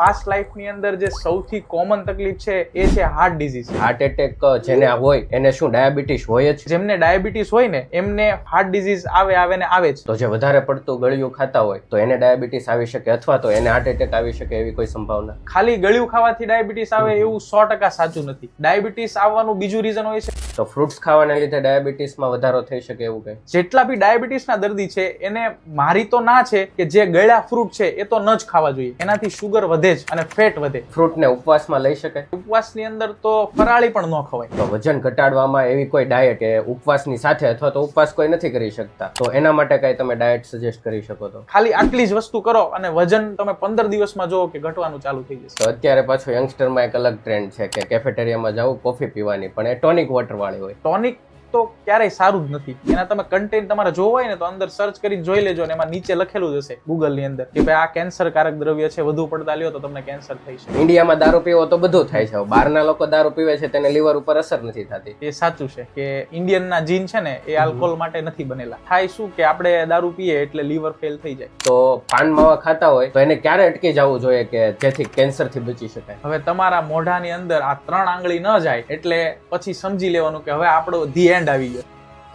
Past લાઈફની અંદર જે સૌથી કોમન તકલીફ છે એ છે હાર્ટ ડિઝીઝ. હાર્ટ એટેક જેને હોય એને શું ડાયાબિટીસ હોય જ? જેમને ડાયાબિટીસ હોય ને એમને હાર્ટ ડિઝીઝ આવે ને આવે જ. તો જે વધારે પડતું ગળ્યું ખાતા હોય તો એને ડાયાબિટીસ આવી શકે અથવા તો એને હાર્ટ એટેક આવી શકે એવી કોઈ સંભાવના? ખાલી ગળ્યું ખાવાથી ડાયાબિટીસ આવે એવું 100% સાચું નથી. ડાયાબિટીસ આવવાનું બીજું રીઝન હોય છે. તો ફ્રૂટ્સ ખાવાના લીધે ડાયાબિટીસમાં વધારો થઈ શકે એવું કંઈ? જેટલા બી ડાયાબિટીસના દર્દી છે એને મારી તો ના છે કે જે ગળ્યા ફ્રૂટ છે એ તો ન જ ખાવા જોઈએ. એનાથી શુગર વધે જ અને ફેટ વધે. ફ્રૂટને ઉપવાસમાં લઈ શકાય? ઉપવાસની અંદર તો ફરાળી પણ ન ખવાય. તો વજન ઘટાડવામાં એવી કોઈ ડાયટ કે ઉપવાસની સાથે અથવા તો ઉપવાસ કોઈ નથી કરી શકતા તો એના માટે કઈ તમે ડાયટ સજેસ્ટ કરી શકો? તો ખાલી આટલી જ વસ્તુ કરો અને વજન તમે 15 દિવસમાં જોવો કે ઘટવાનું ચાલુ થઈ જશે. તો અત્યારે પાછો યંગસ્ટરમાં એક અલગ ટ્રેન્ડ છે કે કેફેટેરિયામાં જવું કોફી પીવાની, પણ એ ટોનિક વોટર વાળી હોય. ટોનિક તો ક્યારેય સારું જ નથી. એના તમે કન્ટેન્ટ તમારે જોવો હોય ને તો અંદર સર્ચ કરીને જોઈ લેજો અને એમાં નીચે લખેલું જ હશે ગૂગલ ની અંદર કે ભાઈ આ કેન્સરકારક દ્રવ્ય છે, વધુ પડતા લ્યો તો તમને કેન્સર થઈ શકે. ઇન્ડિયામાં દારૂ પીવો તો બધું થાય છે, બહારના લોકો દારૂ પીવે છે તેને લીવર ઉપર અસર નથી થતી. એ સાચું છે કે ઇન્ડિયનના જીન છે ને એ આલ્કોહોલ માટે નથી બનેલા. થાય શું કે આપણે દારૂ પીએ એટલે લીવર ફેલ થઈ જાય. તો પાન માવા ખાતા હોય તો એને ક્યારે અટકી જવું જોઈએ કે જેથી કેન્સરથી બચી શકાય? હવે તમારા મોઢાની અંદર આ 3 આંગળી ન જાય એટલે પછી સમજી લેવાનું કે હવે આપણો ધી એન્ડ આવી ગયો.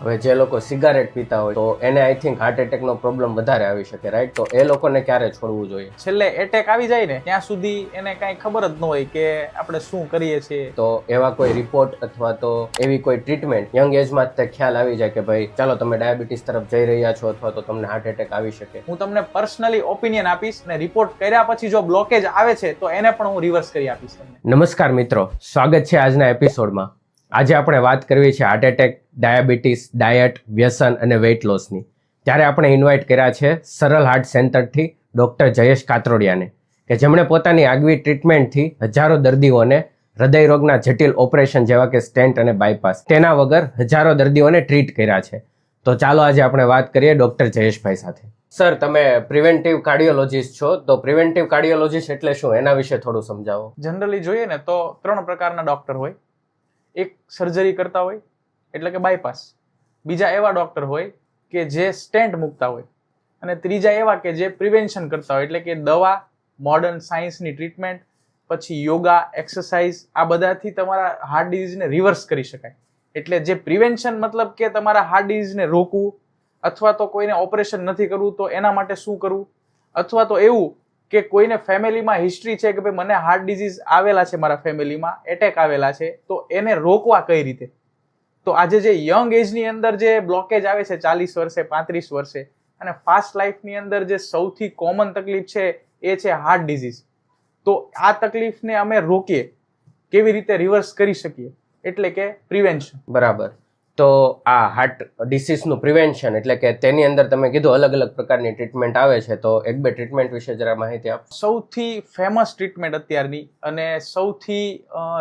હવે જે લોકો સિગારેટ પીતા હોય તો એને આઈ થિંક હાર્ટ એટેકનો પ્રોબ્લેમ વધારે આવી શકે, રાઈટ? તો એ લોકોને ક્યારે છોડવું જોઈએ? છેલ્લે એટેક આવી જાય ને ત્યાં સુધી એને કાંઈ ખબર જ ન હોય કે આપણે શું કરીએ છીએ. તો એવા કોઈ રિપોર્ટ અથવા તો એવી કોઈ ટ્રીટમેન્ટ યંગ એજમાં જ તે ખ્યાલ આવી જાય કે ભાઈ ચાલો તમે ડાયાબિટીસ તરફ જઈ રહ્યા છો અથવા તો તમને હાર્ટ એટેક આવી શકે? હું તમને પર્સનલી ઓપિનિયન આપીશ ને રિપોર્ટ કર્યા પછી જો બ્લોકેજ આવે છે તો એને પણ હું રિવર્સ કરી આપીશ તમને. નમસ્કાર મિત્રો, સ્વાગત છે આજના એપિસોડમાં. આજે આપણે વાત કરવી છે હાર્ટ એટેક, ડાયાબિટીસ, ડાયટ, વ્યસન અને વેઇટ લોસની. ત્યારે આપણે ઇન્વાઇટ કર્યા છે સરલ હાર્ટ સેન્ટરથી ડૉક્ટર જયેશ કાત્રોડિયાને કે જેમણે પોતાની આગવી ટ્રીટમેન્ટથી હજારો દર્દીઓને હૃદયરોગના જટિલ ઓપરેશન જેવા કે સ્ટેન્ટ અને બાયપાસ તેના વગર હજારો દર્દીઓને ટ્રીટ કર્યા છે. તો ચાલો આજે આપણે વાત કરીએ ડૉક્ટર જયેશભાઈ સાથે. સર, તમે પ્રિવેન્ટિવ કાર્ડિયોલોજીસ્ટ છો, તો પ્રિવેન્ટિવ કાર્ડિયોલોજીસ્ટ એટલે શું એના વિશે થોડું સમજાવો. જનરલી જોઈએ ને તો 3 પ્રકારના ડોક્ટર હોય. એક સર્જરી કરતા હોય એટલે કે બાયપાસ, બીજા એવા ડોક્ટર હોય કે જે સ્ટેન્ટ મૂકતા હોય અને ત્રીજા એવા કે જે પ્રિવેન્શન કરતા હોય એટલે કે દવા, મોડર્ન સાયન્સની ટ્રીટમેન્ટ, પછી યોગા, એક્સરસાઇઝ, આ બધાથી તમારા હાર્ટ ડિઝીઝને રિવર્સ કરી શકાય. એટલે જે પ્રિવેન્શન મતલબ કે તમારા હાર્ટ ડિઝીઝને રોકવું, અથવા તો કોઈને ઓપરેશન નથી કરવું તો એના માટે શું કરવું, અથવા તો એવું કે કોઈને ફેમિલીમાં હિસ્ટ્રી છે કે ભાઈ મને હાર્ટ ડિઝીઝ આવેલા છે, મારા ફેમિલીમાં એટેક આવેલા છે, તો એને રોકવા કઈ રીતે. તો આજે જે યંગ એજની અંદર જે બ્લોકેજ આવે છે 40 વર્ષે, 35 વર્ષે, અને ફાસ્ટ લાઈફની અંદર જે સૌથી કોમન તકલીફ છે એ છે હાર્ટ ડિઝીઝ. તો આ તકલીફને અમે રોકીએ, કેવી રીતે રિવર્સ કરી શકીએ, એટલે કે પ્રિવેન્શન. બરાબર. તો આ હાર્ટ ડિસીઝનું પ્રિવેન્શન એટલે કે તેની અંદર તમે કીધું અલગ અલગ પ્રકારની ટ્રીટમેન્ટ આવે છે, તો એક બે ટ્રીટમેન્ટ વિશે જરા માહિતી આપો. સૌથી ફેમસ ટ્રીટમેન્ટ અત્યારની અને સૌથી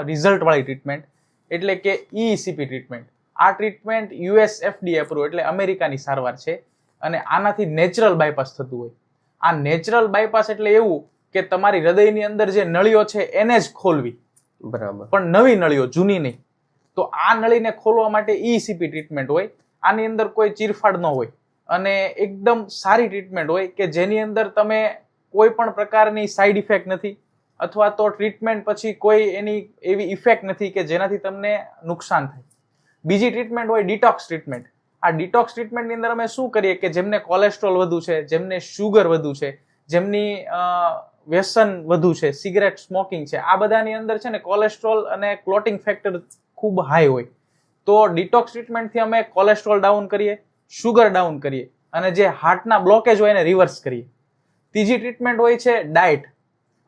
રિઝલ્ટવાળી ટ્રીટમેન્ટ એટલે કે EECP ટ્રીટમેન્ટ. આ ટ્રીટમેન્ટ US FDA એપ્રુવ એટલે અમેરિકાની સારવાર છે અને આનાથી નેચરલ બાયપાસ થતું હોય. આ નેચરલ બાયપાસ એટલે એવું કે તમારી હૃદયની અંદર જે નળીઓ છે એને જ ખોલવી. બરાબર. પણ નવી નળીઓ, જૂની નહીં. તો આ નળીને ખોલવા માટે EECP ટ્રીટમેન્ટ હોય. આની અંદર કોઈ ચીરફાડ ન હોય અને એકદમ સારી ટ્રીટમેન્ટ હોય કે જેની અંદર તમે કોઈ પણ પ્રકારની સાઈડ ઇફેક્ટ નથી, અથવા તો ટ્રીટમેન્ટ પછી કોઈ એની એવી ઇફેક્ટ નથી કે જેનાથી તમને નુકસાન થાય. બીજી ટ્રીટમેન્ટ હોય ડિટોક્સ ટ્રીટમેન્ટ. આ ડિટોક્સ ટ્રીટમેન્ટની અંદર અમે શું કરીએ કે જેમને કોલેસ્ટ્રોલ વધુ છે, જેમને શુગર વધુ છે, જેમની વ્યસન વધુ છે, સિગરેટ સ્મોકિંગ છે, આ બધાની અંદર છે ને કોલેસ્ટ્રોલ અને ક્લોટિંગ ફેક્ટર ખૂબ હાઈ હોય. તો ડિટોક્સ ટ્રીટમેન્ટથી અમે કોલેસ્ટ્રોલ ડાઉન કરીએ, શુગર ડાઉન કરીએ અને જે હાર્ટના બ્લોકેજ હોય એને રિવર્સ કરીએ. ત્રીજી ટ્રીટમેન્ટ હોય છે ડાયટ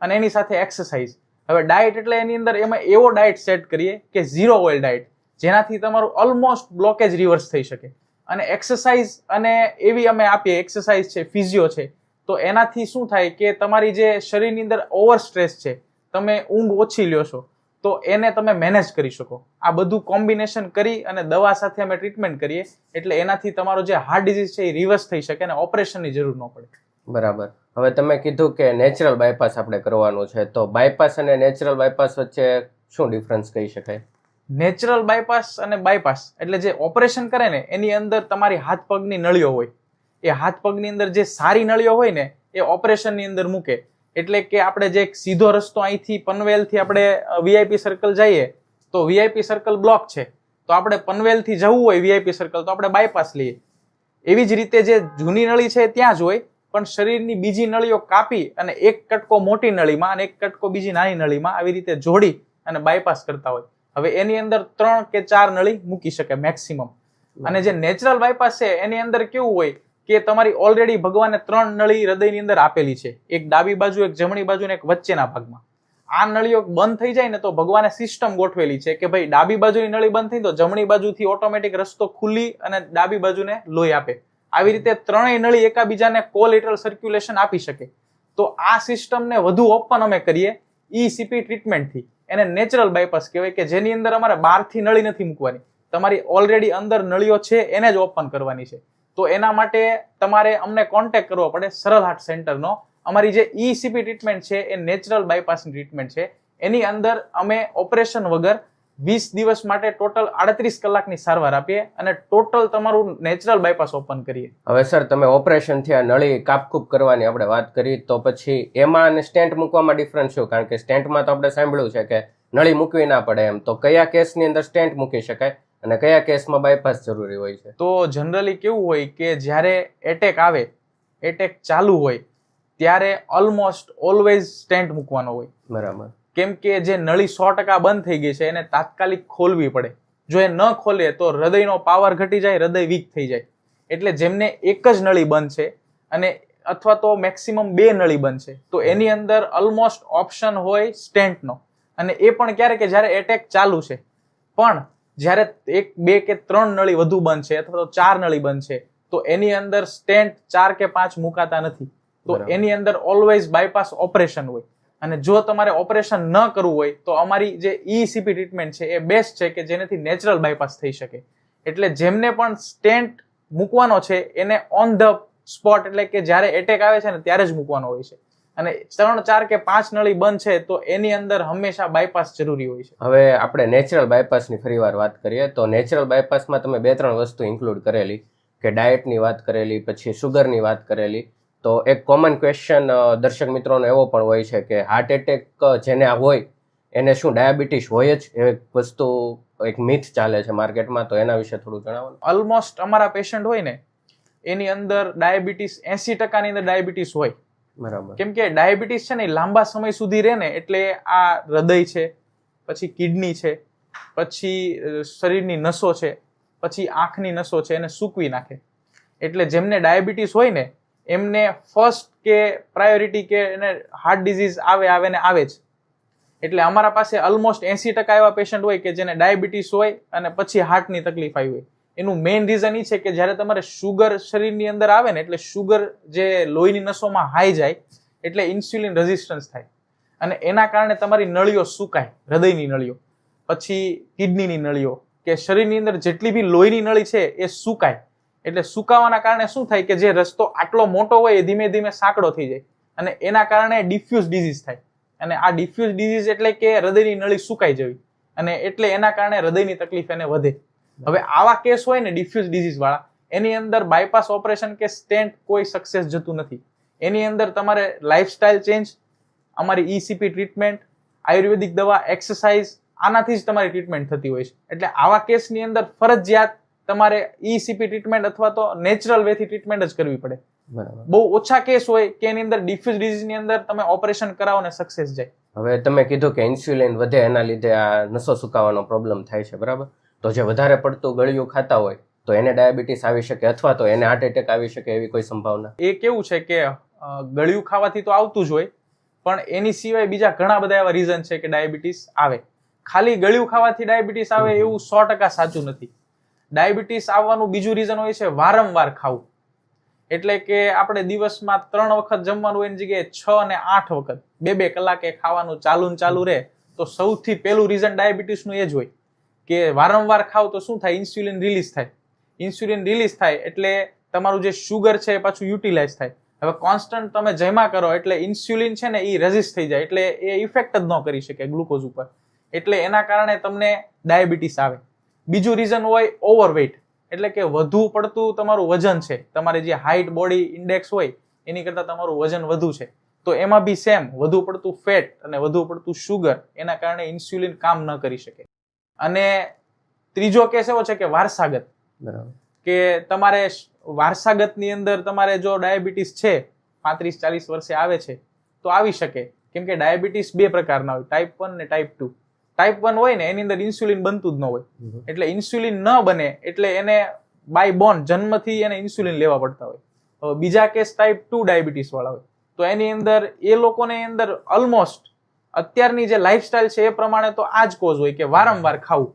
અને એની સાથે એક્સરસાઇઝ. હવે ડાયટ એટલે એની અંદર એમાં એવો ડાયટ સેટ કરીએ કે 0 ઓઇલ ડાયટ, જેનાથી તમારું ઓલમોસ્ટ બ્લોકેજ રિવર્સ થઈ શકે. અને એક્સરસાઇઝ અને એવી અમે આપીએ, એક્સરસાઇઝ છે, ફિઝિયો છે, તો એનાથી શું થાય કે તમારી જે શરીરની અંદર ઓવર સ્ટ્રેસ છે, તમે ઊંઘ ઓછી લ્યો છો, તો એને તમે મેનેજ કરી શકો. આ બધું કોમ્બિનેશન કરી અને દવા સાથે અમે ટ્રીટમેન્ટ કરીએ એટલે એનાથી તમારો જે હાર્ટ ડિઝીઝ છે એ રિવર્સ થઈ શકે અને ઓપરેશનની જરૂર ન પડે. બરાબર. હવે તમે કીધું કે નેચરલ બાયપાસ આપણે કરવાનું છે, તો બાયપાસ અને નેચરલ બાયપાસ વચ્ચે શું ડિફરન્સ કહી શકાય? નેચરલ બાયપાસ અને બાયપાસ એટલે જે ઓપરેશન કરે ને એની અંદર તમારી હાથ પગની નળીઓ હોય. એ હાથ પગની અંદર જે સારી નળીઓ હોય ને એ ઓપરેશનની અંદર મૂકે. એટલે કે આપણે જે એક સીધો રસ્તો અહીંથી પનવેલથી આપણે વીઆઈપી સર્કલ જઈએ તો વીઆઈપી સર્કલ બ્લોક છે, તો આપણે પનવેલથી જવું હોય વીઆઈપી સર્કલ તો આપણે બાયપાસ લઈએ. એવી જ રીતે જે જૂની નળી છે ત્યાં જ હોય, પણ શરીરની બીજી નળીઓ કાપી અને એક કટકો મોટી નળીમાં અને એક કટકો બીજી નાની નળીમાં આવી રીતે જોડી અને બાયપાસ કરતા હોય. હવે એની અંદર 3 કે 4 નળી મૂકી શકે મેક્સિમમ. અને જે નેચરલ બાયપાસ છે એની અંદર કેવું હોય કે તમારી ઓલરેડી ભગવાને 3 નળી હૃદયની અંદર આપેલી છે, એક ડાબી બાજુ, એક જમણી બાજુ ને એક વચ્ચેના ભાગમાં. આ નળીઓ બંધ થઈ જાય ને તો ભગવાને સિસ્ટમ ગોઠવેલી છે કે ભાઈ ડાબી બાજુની નળી બંધ થઈ તો જમણી બાજુથી ઓટોમેટિક રસ્તો ખુલ્લી અને ડાબી બાજુને લોહી આપે. આવી રીતે ત્રણેય નળી એકાબીજાને કોલેટરલ સર્ક્યુલેશન આપી શકે. તો આ સિસ્ટમને વધુ ઓપન અમે કરીએ ECP ટ્રીટમેન્ટથી. એને નેચરલ બાયપાસ કહેવાય કે જેની અંદર અમારે બહારથી નળી નથી મૂકવાની, તમારી ઓલરેડી અંદર નળીઓ છે એને જ ઓપન કરવાની છે. તો એના માટે તમારે અમને કોન્ટેક્ટ કરવો પડે સરળ હાર્ટ સેન્ટરનો. અમારી જે ECP ટ્રીટમેન્ટ છે એ નેચરલ બાયપાસની ટ્રીટમેન્ટ છે. એની અંદર અમે ઓપરેશન વગર 20 દિવસ માટે ટોટલ 38 કલાકની સારવાર આપીએ અને ટોટલ તમારું નેચરલ બાયપાસ ઓપન કરીએ. હવે સર તમે ઓપરેશનથી આ નળી કાપકૂપ કરવાની આપણે વાત કરી, તો પછી એમાં અને સ્ટેન્ટ મૂકવામાં ડિફરન્સ શું? કારણ કે સ્ટેન્ટમાં તો આપણે સાંભળ્યું છે કે નળી મૂકવી ના પડે એમ, તો કયા કેસની અંદર સ્ટેન્ટ મૂકી શકાય અને કયા કેસમાં બાયપાસ જરૂરી હોય છે? તો જનરલી કેવું હોય કે જ્યારે એટેક આવે, એટેક ચાલુ હોય ત્યારે ઓલમોસ્ટ ઓલવેઝ સ્ટેન્ટ મૂકવાનો હોય. બરાબર. કેમ કે જે નળી 100% બંધ થઈ ગઈ છે એને તાત્કાલિક ખોલવી પડે. જો એ ન ખોલે તો હૃદયનો પાવર ઘટી જાય, હૃદય વીક થઈ જાય. એટલે જેમને એક જ નળી બંધ છે અને અથવા તો મેક્સિમમ 2 નળી બંધ છે તો એની અંદર ઓલમોસ્ટ ઓપ્શન હોય સ્ટેન્ટનો. અને એ પણ ક્યારે કે જ્યારે એટેક ચાલુ છે. પણ જ્યારે 1, 2 કે 3 નળી વધુ બંધ છે અથવા તો 4 નળી બંધ છે તો એની અંદર સ્ટેન્ટ 4 કે 5 મુકાતા નથી. તો એની અંદર ઓલવેઝ બાયપાસ ઓપરેશન હોય. અને જો તમારે ઓપરેશન ન કરવું હોય તો અમારી જે ECP ટ્રીટમેન્ટ છે એ બેસ્ટ છે કે જેનાથી નેચરલ બાયપાસ થઈ શકે. એટલે જેમને પણ સ્ટેન્ટ મૂકવાનો છે એને ઓન ધ સ્પોટ, એટલે કે જ્યારે એટેક આવે છે ને ત્યારે જ મૂકવાનો હોય છે. અને 3, 4 કે 5 નળી બંધ છે તો એની અંદર હંમેશા બાયપાસ જરૂરી હોય છે. હવે આપણે નેચરલ બાયપાસની ફરીવાર વાત કરીએ તો નેચરલ બાયપાસમાં તમે 2-3 વસ્તુ ઇન્ક્લુડ કરેલી, કે ડાયટની વાત કરેલી, પછી શુગરની વાત કરેલી. તો એક કોમન ક્વેશ્ચન દર્શક મિત્રોનો એવો પણ હોય છે કે હાર્ટ એટેક જેને હોય એને શું ડાયાબિટીસ હોય જ? એ વસ્તુ એક મિથ ચાલે છે માર્કેટમાં, તો એના વિશે થોડું જણાવો. ઓલમોસ્ટ અમારા પેશન્ટ હોય ને એની અંદર ડાયાબિટીસ 80% ની અંદર ડાયાબિટીસ હોય. બરાબર. કેમ કે ડાયાબિટીસ છે ને લાંબા સમય સુધી રહે ને, એટલે આ હૃદય છે, પછી કિડની છે, પછી શરીરની નસો છે, પછી આંખની નસો છે, એને સૂકવી નાખે. એટલે જેમને ડાયાબિટીસ હોય ને એમને ફર્સ્ટ કે પ્રાયોરિટી કે એને હાર્ટ ડિઝીઝ આવે ને આવે જ. એટલે અમારા પાસે ઓલમોસ્ટ 80% એવા પેશન્ટ હોય કે જેને ડાયાબિટીસ હોય અને પછી હાર્ટની તકલીફ આવી હોય. એનું મેઇન રીઝન એ છે કે જ્યારે તમારે શુગર શરીરની અંદર આવે ને, એટલે શુગર જે લોહીની નસોમાં હાઈ જાય એટલે ઇન્સ્યુલિન રેઝિસ્ટન્સ થાય અને એના કારણે તમારી નળીઓ સુકાય, હૃદયની નળીઓ, પછી કિડનીની નળીઓ, કે શરીરની અંદર જેટલી બી લોહીની નળી છે એ સુકાય. એટલે સુકાવાના કારણે શું થાય કે જે રસ્તો આટલો મોટો હોય એ ધીમે ધીમે સાંકડો થઈ જાય અને એના કારણે ડિફ્યુઝ ડિઝીઝ થાય. અને આ ડિફ્યુઝ ડિઝીઝ એટલે કે હૃદયની નળી સુકાઈ જવી, અને એટલે એના કારણે હૃદયની તકલીફ એને વધે. હવે આવા કેસ હોય ને ડિફ્યુઝ ડિઝીઝ વાળા, એની અંદર બાયપાસ ઓપરેશન કે સ્ટેન્ટ કોઈ સક્સેસ જતું નથી. એની અંદર તમારે લાઇફસ્ટાઇલ ચેન્જ, અમારી ECP ટ્રીટમેન્ટ, આયુર્વેદિક દવા, એક્સરસાઇઝ, આનાથી જ તમારી ટ્રીટમેન્ટ થતી હોય છે. એટલે આવા કેસની અંદર ફરજિયાત તમારે ECP ટ્રીટમેન્ટ અથવા તો નેચરલ વેથી ટ્રીટમેન્ટ જ કરવી પડે. બરાબર. બહુ ઓછા કેસ હોય કે એની અંદર ડિફ્યુઝ ડિઝીઝની અંદર તમે ઓપરેશન કરાવો ને સક્સેસ જાય. હવે તમે કીધું કે ઇન્સ્યુલિન વધે એના લીધે આ નસો સુકાવાનો પ્રોબ્લેમ થાય છે, બરાબર? તો જે વધારે પડતું ગળ્યું ખાતા હોય તો એને ડાયાબિટીસ આવી શકે અથવા તો એને હાર્ટ એટેક આવી શકે એવી કોઈ સંભાવના? એ કેવું છે કે ગળ્યું ખાવાથી તો આવતું જ હોય, પણ એની સિવાય બીજા ઘણા બધા એવા રીઝન છે કે ડાયાબિટીસ આવે. ખાલી ગળ્યું ખાવાથી ડાયાબિટીસ આવે એવું 100% સાચું નથી. ડાયાબિટીસ આવવાનું બીજું રીઝન હોય છે વારંવાર ખાવું. એટલે કે આપણે દિવસમાં 3 વખત જમવાનું એની જગ્યાએ 6 અને 8 વખત 2-2 કલાકે ખાવાનું ચાલુ રહે તો સૌથી પહેલું રીઝન ડાયાબિટીસનું એ જ હોય કે વારંવાર ખાવ તો શું થાય, ઇન્સ્યુલિન રિલીઝ થાય. ઇન્સ્યુલિન રિલીઝ થાય એટલે તમારું જે શુગર છે એ પાછું યુટિલાઇઝ થાય. હવે કોન્સ્ટન્ટ તમે જમ્યા કરો એટલે ઇન્સ્યુલિન છે ને એ રેઝિસ્ટ થઈ જાય, એટલે એ ઇફેક્ટ જ ન કરી શકે ગ્લુકોઝ ઉપર. એટલે એના કારણે તમને ડાયાબિટીસ આવે. બીજું રીઝન હોય ઓવરવેઇટ, એટલે કે વધુ પડતું તમારું વજન છે, તમારે જે હાઇટ બોડી ઇન્ડેક્સ હોય એની કરતાં તમારું વજન વધુ છે તો એમાં બી સેમ વધુ પડતું ફેટ અને વધુ પડતું શુગર એના કારણે ઇન્સ્યુલિન કામ ન કરી શકે. અને ત્રીજો કેસ એવો છે કે વારસાગત, બરાબર. કે તમારે વારસાગતની અંદર તમારે જો ડાયાબિટીસ છે 35-40 વર્ષે આવે છે તો આવી શકે. કેમ કે ડાયાબિટીસ બે પ્રકારના હોય, ટાઈપ 1 ને ટાઈપ 2. ટાઈપ 1 હોય ને એની અંદર ઇન્સ્યુલિન બનતું જ ન હોય, એટલે ઇન્સ્યુલિન ન બને એટલે એને બાય બોર્ન જન્મથી એને ઇન્સ્યુલિન લેવા પડતા હોય. હવે બીજા કેસ ટાઈપ 2 ડાયાબિટીસ વાળા હોય તો એની અંદર એ લોકોને અંદર ઓલમોસ્ટ અત્યારની જે લાઈફસ્ટાઈલ છે એ પ્રમાણે તો આ જ કોઝ હોય કે વારંવાર ખાવું,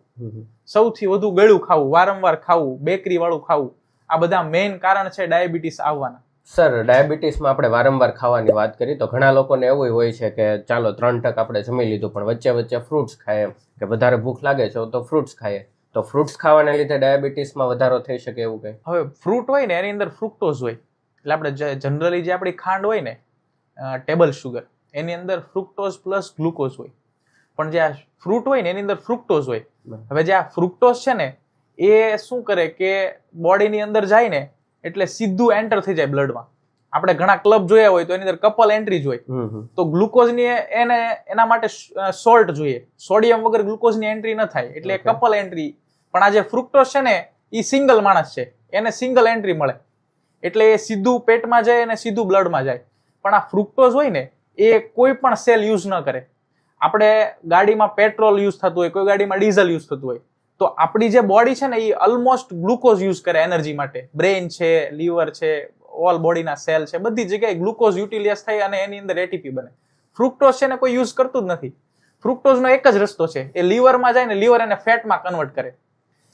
સૌથી વધુ ગળ્યું ખાવું, વારંવાર ખાવું, બેકરી વાળું ખાવું, આ બધા મેઇન કારણ છે ડાયાબિટીસ આવવાના. સર, ડાયાબિટીસમાં આપણે વારંવાર ખાવાની વાત કરી તો ઘણા લોકોને એવું હોય છે કે ચાલો 3 ટક આપણે જમી લીધું પણ વચ્ચે વચ્ચે ફ્રૂટ્સ ખાય, એમ કે વધારે ભૂખ લાગે છે તો ફ્રૂટ્સ ખાઈએ, તો ફ્રૂટ્સ ખાવાને લીધે ડાયાબિટીસમાં વધારો થઈ શકે એવું કંઈ? હવે ફ્રૂટ હોય ને એની અંદર ફ્રુક્ટોઝ હોય, એટલે આપણે જનરલી જે આપણી ખાંડ હોય ને ટેબલ શુગર, એની અંદર ફ્રુક્ટોઝ પ્લસ ગ્લુકોઝ હોય. પણ જે આ ફ્રૂટ હોય ને એની અંદર ફ્રુક્ટોઝ હોય. હવે જે આ ફ્રુક્ટોઝ છે ને એ શું કરે કે બોડીની અંદર જાય ને એટલે સીધું એન્ટર થઈ જાય બ્લડમાં. આપણે ઘણા ક્લબ જોયા હોય તો એની અંદર કપલ એન્ટ્રી જ હોય, તો ગ્લુકોઝની એના માટે સોલ્ટ જોઈએ, સોડિયમ વગર ગ્લુકોઝની એન્ટ્રી ન થાય, એટલે કપલ એન્ટ્રી. પણ આ જે ફ્રુક્ટોઝ છે ને એ સિંગલ માણસ છે, એને સિંગલ એન્ટ્રી મળે, એટલે એ સીધું પેટમાં જાય અને સીધું બ્લડમાં જાય. પણ આ ફ્રુક્ટોઝ હોય ને એ કોઈ પણ સેલ યુઝ ન કરે. આપણે ગાડીમાં પેટ્રોલ યુઝ થતું હોય, કોઈ ગાડીમાં ડીઝલ યુઝ થતું હોય, તો આપણી જે બોડી છે ને એ ઓલમોસ્ટ ગ્લુકોઝ યુઝ કરે એનર્જી માટે. બ્રેઇન છે, લીવર છે, ઓલ બોડીના સેલ છે, બધી જગ્યાએ ગ્લુકોઝ યુટિલાઇઝ થાય અને એની અંદર એટીપી બને. ફ્રુક્ટોઝ છે ને કોઈ યુઝ કરતું જ નથી. ફ્રુક્ટોઝનો એક જ રસ્તો છે, એ લીવરમાં જાય ને લીવર એને ફેટમાં કન્વર્ટ કરે.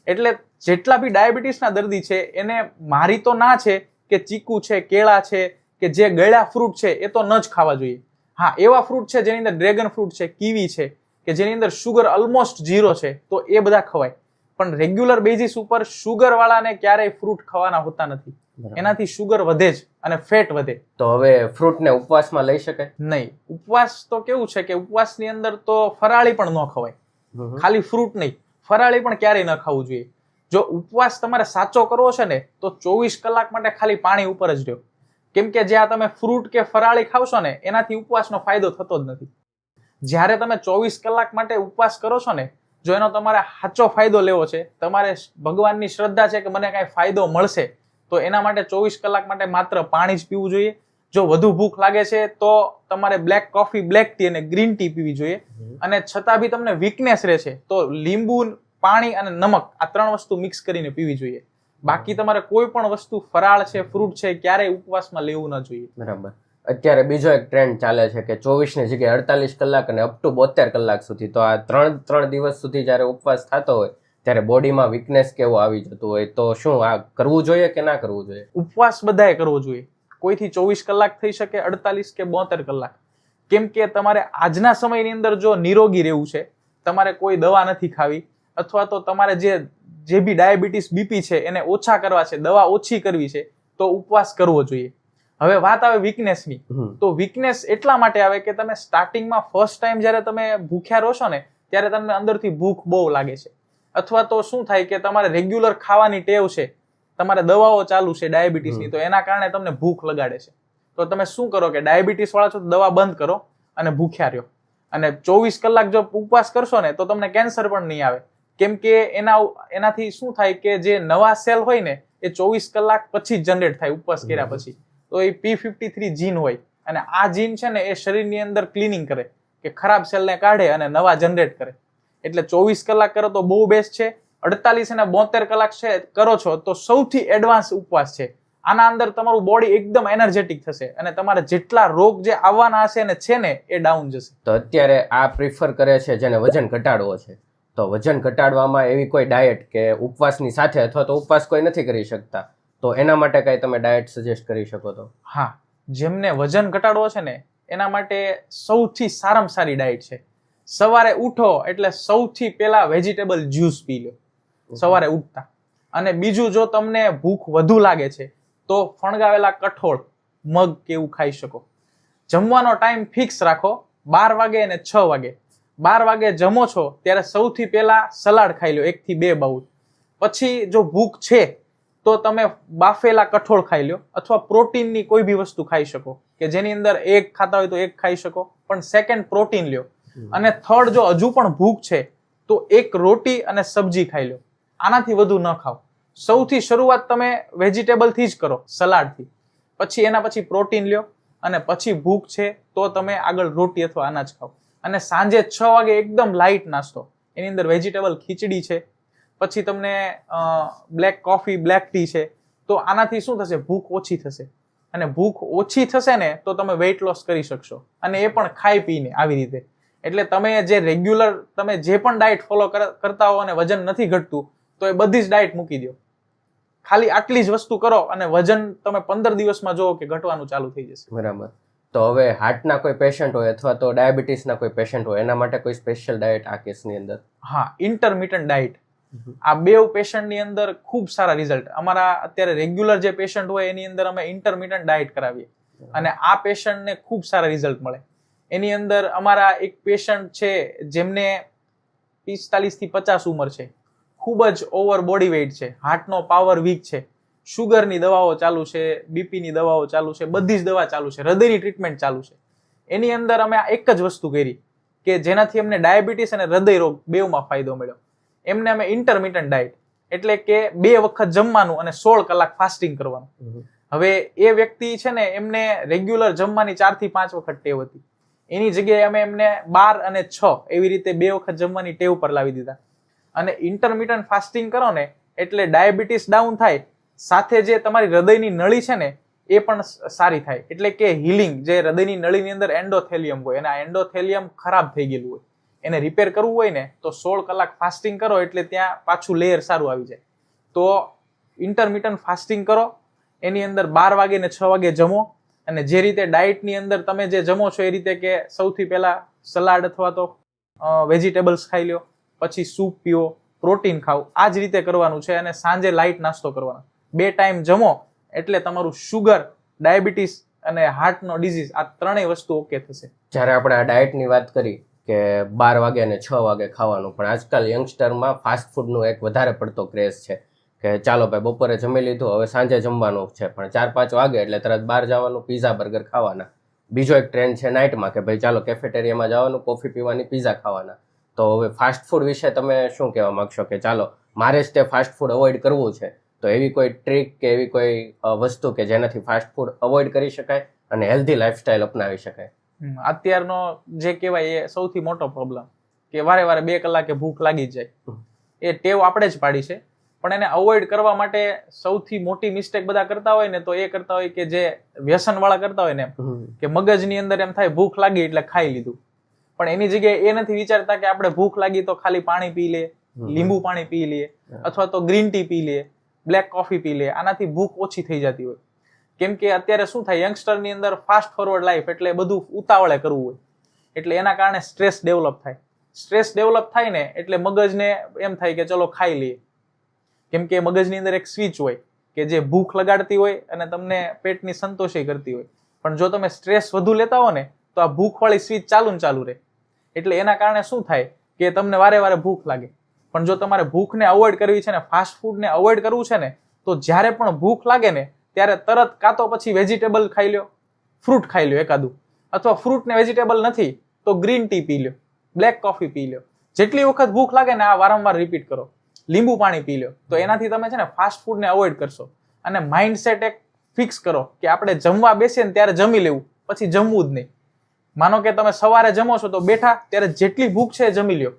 એટલે જેટલા બી ડાયાબિટીસના દર્દી છે એને મારી તો ના છે કે ચીકુ છે, કેળા છે, કે જે ગળ્યા ફ્રૂટ છે એ તો ન જ ખાવા જોઈએ. હા, એવા ફ્રૂટ છે જેની અંદર ડ્રેગન ફ્રૂટ છે, કીવી છે, કે જેની અંદર શુગર ઓલમોસ્ટ 0 છે, તો એ બધા ખવાય. પણ રેગ્યુલર બેઝિસ ઉપર શુગર વાળાને ક્યારેય ફ્રૂટ ખાવાના હોતા નથી, એનાથી શુગર વધે જ અને ફેટ વધે. તો હવે ફ્રૂટને ઉપવાસમાં લઈ શકાય? નહીં, ઉપવાસ તો કેવું છે કે ઉપવાસની અંદર તો ફરાળી પણ ન ખવાય, ખાલી ફ્રૂટ નહીં, ફરાળી પણ ક્યારેય ન ખાવું જોઈએ. જો ઉપવાસ તમારે સાચો કરવો છે ને તો 24 કલાક માટે ખાલી પાણી ઉપર જ રહ્યો. કેમ કે જ્યાં તમે ફ્રૂટ કે ફરાળી ખાવશો ને એનાથી ઉપવાસનો ફાયદો થતો જ નથી. જ્યારે તમે 24 કલાક માટે ઉપવાસ કરો છો ને, જો એનો તમારે સાચો ફાયદો લેવો છે, તમારે ભગવાનની શ્રદ્ધા છે કે મને કાંઈ ફાયદો મળશે, તો એના માટે 24 કલાક માટે માત્ર પાણી જ પીવું જોઈએ. જો વધુ ભૂખ લાગે છે તો તમારે બ્લેક કોફી, બ્લેક ટી અને ગ્રીન ટી પીવી જોઈએ. અને છતાં બી તમને વીકનેસ રહે છે તો લીંબુ, પાણી અને નમક આ 3 વસ્તુ મિક્સ કરીને પીવી જોઈએ. બાકી તમારે કોઈ પણ વસ્તુ ફરાળ છે, ફ્રૂટ છે, ક્યારેય ઉપવાસમાં લેવું ન જોઈએ. બરાબર. અત્યારે બીજો એક ટ્રેન્ડ ચાલે છે કે 24 ની જગ્યાએ 48 કલાક અને અપ ટુ 72 કલાક સુધી, તો આ 3 દિવસ સુધી જ્યારે ઉપવાસ થતો હોય ત્યારે બોડીમાં વીકનેસ કેવો આવી જતું હોય, તો શું આ કરવું જોઈએ કે ના કરવું જોઈએ? ઉપવાસ બધાએ કરવો જોઈએ. કોઈથી 24 કલાક થઈ શકે, 48 કે 72 કલાક. કેમ કે તમારે આજના સમયની અંદર જો નિરોગી રહેવું છે, તમારે કોઈ દવા નથી ખાવી, અથવા તો તમારે જે બી ડાયાબિટીસ, બીપી છે એને ઓછા કરવા છે, દવા ઓછી કરવી છે, તો ઉપવાસ કરવો જોઈએ. હવે વાત આવે વીકનેસની, તો વીકનેસ એટલા માટે આવે કે તમે સ્ટાર્ટિંગમાં ફર્સ્ટ ટાઈમ જ્યારે તમે ભૂખ્યા રહો છો ને ત્યારે તમને અંદરથી ભૂખ બહુ લાગે છે, અથવા તો શું થાય કે તમારે રેગ્યુલર ખાવાની ટેવ છે, તમારે દવાઓ ચાલુ છે ડાયાબિટીસની, તો એના કારણે તમને ભૂખ લગાડે છે. તો તમે શું કરો કે ડાયાબિટીસ વાળા છો તો દવા બંધ કરો અને ભૂખ્યા રહ્યો. અને 24 કલાક જો ઉપવાસ કરશો ને તો તમને કેન્સર પણ નહીં આવે. કેમ કે એનાથી શું થાય કે જે નવા સેલ હોય ને એ 24 કલાક પછી જ જનરેટ થાય ઉપવાસ કર્યા પછી. તો એ P53 જીન હોય, અને આ જીન છે ને એ શરીરની અંદર ક્લિનિંગ કરે, કે ખરાબ સેલને કાઢે અને નવા જનરેટ કરે. એટલે 24 કલાક કરો તો બહુ બેસ્ટ છે. 48 અને 72 કલાક છે કરો છો તો સૌથી એડવાન્સ ઉપવાસ છે. આના અંદર તમારું બોડી એકદમ એનર્જેટિક થશે અને તમારે જેટલા રોગ જે આવવાના હશે ને છે ને એ ડાઉન જશે. તો અત્યારે આ પ્રિફર કરે છે જેને વજન ઘટાડવો છે, તો વજન ઘટાડવામાં એવી કોઈ ડાયટ કે ઉપવાસની સાથે, અથવા તો ઉપવાસ કોઈ નથી કરી શકતા, તો એના માટે કઈ તમે ડાયટ સજેસ્ટ કરી શકો? તો હા, જેમને વજન ઘટાડવો છે ને એના માટે સૌથી સારામાં સારી ડાયટ છે, સવારે ઉઠો એટલે સૌથી પહેલા વેજીટેબલ જ્યુસ પી લો સવારે ઉઠતા. અને બીજું, જો તમને ભૂખ વધુ લાગે છે તો ફણગાવેલા કઠોળ, મગ કેવું ખાઈ શકો. જમવાનો ટાઈમ ફિક્સ રાખો, 12 વાગે અને 6 વાગે. 12 વાગે જમો છો ત્યારે સૌથી પહેલા સલાડ ખાઈ લો 1 થી 2 બાઉલ. પછી જો ભૂખ છે તો તમે બાફેલા કઠોળ ખાઈ લો અથવા પ્રોટીનની કોઈ બી વસ્તુ ખાઈ શકો, કે જેની અંદર એગ ખાતા હોય તો એગ ખાઈ શકો, પણ સેકન્ડ પ્રોટીન લ્યો. અને થર્ડ, જો હજુ પણ ભૂખ છે તો એક રોટી અને સબ્જી ખાઈ લો, આનાથી વધુ ન ખાઓ. સૌથી શરૂઆત તમે વેજીટેબલથી જ કરો, સલાડથી, પછી એના પછી પ્રોટીન લ્યો, અને પછી ભૂખ છે તો તમે આગળ રોટી અથવા અનાજ ખાઓ. અને સાંજે 6 વાગે એકદમ લાઇટ નાસ્તો, એની અંદર વેજીટેબલ ખીચડી છે, પછી તમને બ્લેક કોફી, બ્લેક ટી છે. તો આનાથી શું થશે? ભૂખ ઓછી થશે, અને ભૂખ ઓછી થશે ને તો તમે વેઇટ લોસ કરી શકશો, અને એ પણ ખાઈ પીને આવી રીતે. એટલે તમે જે રેગ્યુલર તમે જે પણ ડાયટ ફોલો કરતા હો અને વજન નથી ઘટતું, તો એ બધી જ ડાયટ મૂકી દો. ખાલી આટલી જ વસ્તુ કરો અને વજન તમે 15 દિવસમાં જોવો કે ઘટવાનું ચાલુ થઈ જશે. બરાબર. તો હવે હાર્ટના કોઈ પેશન્ટ હોય અથવા તો ડાયાબિટીસના કોઈ પેશન્ટ હોય, એના માટે કોઈ સ્પેશિયલ ડાયટ આ કેસની અંદર? હા, ઇન્ટરમિટન્ટ ડાયટ. આ બે પેશન્ટની અંદર ખૂબ સારા રિઝલ્ટ. અમારા અત્યારે રેગ્યુલર જે પેશન્ટ હોય એની અંદર અમે ઇન્ટરમિટન્ટ ડાયટ કરાવીએ, અને આ પેશન્ટને ખૂબ સારા રિઝલ્ટ મળે. એની અંદર અમારા એક પેશન્ટ છે જેમને 45 થી 50 ઉંમર છે, ખૂબ જ ઓવર બોડી વેઇટ છે, હાર્ટનો પાવર વીક છે, શુગરની દવાઓ ચાલુ છે, બીપીની દવાઓ ચાલુ છે, બધી જ દવા ચાલુ છે, હૃદયની ટ્રીટમેન્ટ ચાલુ છે. એની અંદર અમે આ એક જ વસ્તુ કરી કે જેનાથી અમને ડાયાબિટીસ અને હૃદય રોગ બેઉમાં ફાયદો મળ્યો. એમને અમે ઇન્ટરમિટન્ટ ડાયટ, એટલે કે 2 વખત જમવાનું અને 16 કલાક ફાસ્ટિંગ કરવાનું. હવે એ વ્યક્તિ છે ને, એમને રેગ્યુલર જમવાની 4 થી 5 વખત ટેવ હતી, એની જગ્યાએ અમે એમને 12 અને 6 એવી રીતે 2 વખત જમવાની ટેવ પર લાવી દીધા. અને ઇન્ટરમિટન્ટ ફાસ્ટિંગ કરો ને એટલે ડાયાબિટીસ ડાઉન થાય, સાથે જે તમારી હૃદયની નળી છે ને એ પણ સારી થાય. એટલે કે હિલિંગ, જે હૃદયની નળીની અંદર એન્ડોથેલિયમ હોય, અને આ એન્ડોથેલિયમ ખરાબ થઈ ગયેલું હોય, એને રિપેર કરવું હોય ને તો 16 કલાક ફાસ્ટિંગ કરો એટલે ત્યાં પાછું લેયર સારું આવી જાય. તો ઇન્ટરમિટન્ટ ફાસ્ટિંગ કરો, એની અંદર 12 વાગે ને 6 વાગે જમો, અને જે રીતે ડાયટની અંદર તમે જે જમો છો એ રીતે, કે સૌથી પહેલા સલાડ અથવા તો વેજીટેબલ્સ ખાઈ લો, પછી સૂપ પીઓ, પ્રોટીન ખાઓ, આ જ રીતે કરવાનું છે. અને સાંજે લાઇટ નાસ્તો કરવાનો, 2 ટાઈમ જમો એટલે તમારું શુગર, ડાયાબિટીસ અને હાર્ટનો ડિઝીઝ, આ ત્રણેય વસ્તુ ઓકે થશે. જ્યારે આપણે આ ડાયટની વાત કરી કે 12 વાગે અને 6 વાગે ખાવાનું, પણ આજકાલ યંગસ્ટરમાં ફાસ્ટ ફૂડનું એક વધારે પડતો ક્રેઝ છે કે ચાલો ભાઈ બપોરે જમી લીધું, હવે સાંજે જમવાનું છે, પણ 4-5 વાગે એટલે તરત બહાર જવાનું, પીઝા બર્ગર ખાવાના. બીજો એક ટ્રેન્ડ છે નાઇટમાં કે ભાઈ ચાલો કેફેટેરિયામાં જવાનું, કોફી પીવાની, પીઝા ખાવાના. તો હવે ફાસ્ટ ફૂડ વિશે તમે શું કહેવા માંગશો કે ચાલો મારે જ તે ફાસ્ટ ફૂડ અવોઇડ કરવું છે, તો એવી કોઈ ટ્રીક કે એવી કોઈ વસ્તુ કે જેનાથી ફાસ્ટ ફૂડ અવોઇડ કરી શકાય અને હેલ્ધી લાઈફસ્ટાઈલ અપનાવી શકાય? અત્યારનો જે કહેવાય એ સૌથી મોટો પ્રોબ્લેમ, કે વારે વારે 2 કલાકે ભૂખ લાગી જાય, એ ટેવ આપણે જ પાડી છે. પણ એને અવોઇડ કરવા માટે સૌથી મોટી મિસ્ટેક બધા કરતા હોય ને, તો એ કરતા હોય કે જે વ્યસન વાળા કરતા હોય ને, કે મગજની અંદર એમ થાય ભૂખ લાગી એટલે ખાઈ લીધું. પણ એની જગ્યાએ એ નથી વિચારતા કે આપણે ભૂખ લાગી તો ખાલી પાણી પી લે, લીંબુ પાણી પી લઈએ, અથવા તો ગ્રીન ટી પી લઈએ, બ્લેક કોફી પી લે, આનાથી ભૂખ ઓછી થઈ જતી હોય. કેમ કે અત્યારે શું થાય, યંગસ્ટરની અંદર ફાસ્ટ ફોરવર્ડ લાઈફ, એટલે બધું ઉતાવળે કરવું હોય, એટલે એના કારણે સ્ટ્રેસ ડેવલપ થાય. સ્ટ્રેસ ડેવલપ થાય ને એટલે મગજને એમ થાય કે ચલો ખાઈ લઈએ. કેમ કે મગજની અંદર એક સ્વિચ હોય કે જે ભૂખ લગાડતી હોય અને તમને પેટની સંતોષી કરતી હોય. પણ જો તમે સ્ટ્રેસ વધુ લેતા હો ને તો આ ભૂખવાળી સ્વિચ ચાલુ રહે. એટલે એના કારણે શું થાય કે તમને વારે વારે ભૂખ લાગે. પણ જો તમારે ભૂખને અવોઇડ કરવી છે ને, ફાસ્ટ ફૂડને અવોઇડ કરવું છે ને, તો જ્યારે પણ ભૂખ લાગે ને ત્યારે તરત કાં તો પછી વેજીટેબલ ખાઈ લો, ફ્રૂટ ખાઈ લો એકાદું, અથવા ફ્રૂટ ને વેજીટેબલ નથી તો ગ્રીન ટી પી લો, બ્લેક કોફી પી લો. જેટલી વખત ભૂખ લાગે ને આ વારંવાર રિપીટ કરો. લીંબુ પાણી પી લો. તો એનાથી તમે છે ને ફાસ્ટ ફૂડને અવોઇડ કરશો. અને માઇન્ડસેટ એક ફિક્સ કરો કે આપણે જમવા બેસીએ ને ત્યારે જમી લેવું, પછી જમવું જ નહીં. માનો કે તમે સવારે જમો છો તો બેઠા ત્યારે જેટલી ભૂખ છે એ જમી લ્યો.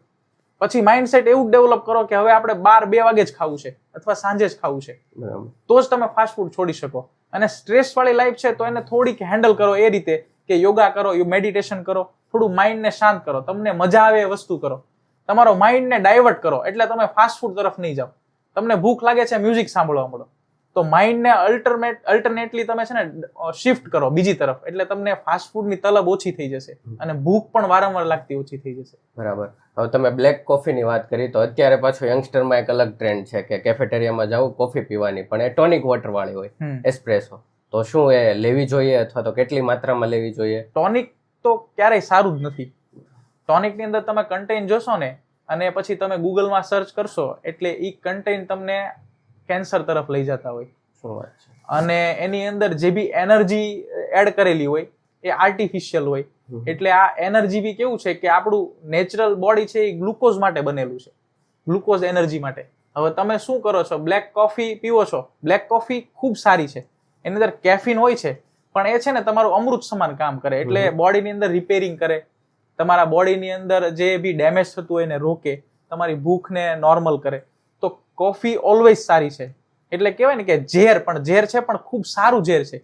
પછી માઇન્ડસેટ એવું ડેવલપ કરો કે હવે આપણે 12-2 વાગે જ ખાવું છે અથવા સાંજે જ ખાવું છે, તો જ તમે ફાસ્ટ ફૂડ છોડી શકો. અને સ્ટ્રેસ વાળી લાઈફ છે તો એને થોડીક હેન્ડલ કરો એ રીતે કે યોગા કરો, મેડિટેશન કરો, થોડું માઇન્ડને શાંત કરો, તમને મજા આવે એ વસ્તુ કરો, તમારો માઇન્ડને ડાયવર્ટ કરો. એટલે તમે ફાસ્ટ ફૂડ તરફ નહીં જાઓ. તમને ભૂખ લાગે છે, મ્યુઝિક સાંભળવા મળો, તો માઇન્ડને અલ્ટરનેટલી તમે છે ને શિફ્ટ કરો બીજી તરફ. એટલે તમને ફાસ્ટ ફૂડની તલબ ઓછી થઈ જશે અને ભૂખ પણ વારંવાર લાગતી ઓછી થઈ જશે. બરાબર. હવે તમે બ્લેક કોફીની વાત કરી, તો અત્યારે પાછો યંગસ્ટરમાં એક અલગ ટ્રેન્ડ છે કે કેફેટેરિયામાં જવું, કોફી પીવાની, પણ એ ટોનિક વોટર વાળી હોય, એસ્પ્રેસો. તો શું એ લેવી જોઈએ અથવા તો કેટલી માત્રામાં લેવી જોઈએ? ટોનિક તો ક્યારેય સારું જ નથી. ટોનિકની અંદર તમે કન્ટેન્ટ જોશો ને અને પછી તમે ગૂગલમાં સર્ચ કરશો એટલે એ કન્ટેન્ટ તમને કેન્સર તરફ લઈ જતા હોય. શું વાત છે. અને એની અંદર જે બી એનર્જી એડ કરેલી હોય એ આર્ટિફિશિયલ હોય. એટલે આ એનર્જી બી કેવું છે કે આપણું નેચરલ બોડી છે એ ગ્લુકોઝ માટે બનેલું છે, ગ્લુકોઝ એનર્જી માટે. હવે તમે શું કરો છો, બ્લેક કોફી પીવો છો. બ્લેક કોફી ખૂબ સારી છે, એની અંદર કેફીન હોય છે, પણ એ છે ને તમારું અમૃત સમાન કામ કરે. એટલે બોડીની અંદર રિપેરિંગ કરે, તમારા બોડીની અંદર જે બી ડેમેજ થતું હોય એને રોકે, તમારી ભૂખને નોર્મલ કરે. તો કોફી ઓલવેઝ સારી છે. એટલે કહેવાય ને કે ઝેર, પણ ઝેર છે પણ ખૂબ સારું ઝેર છે.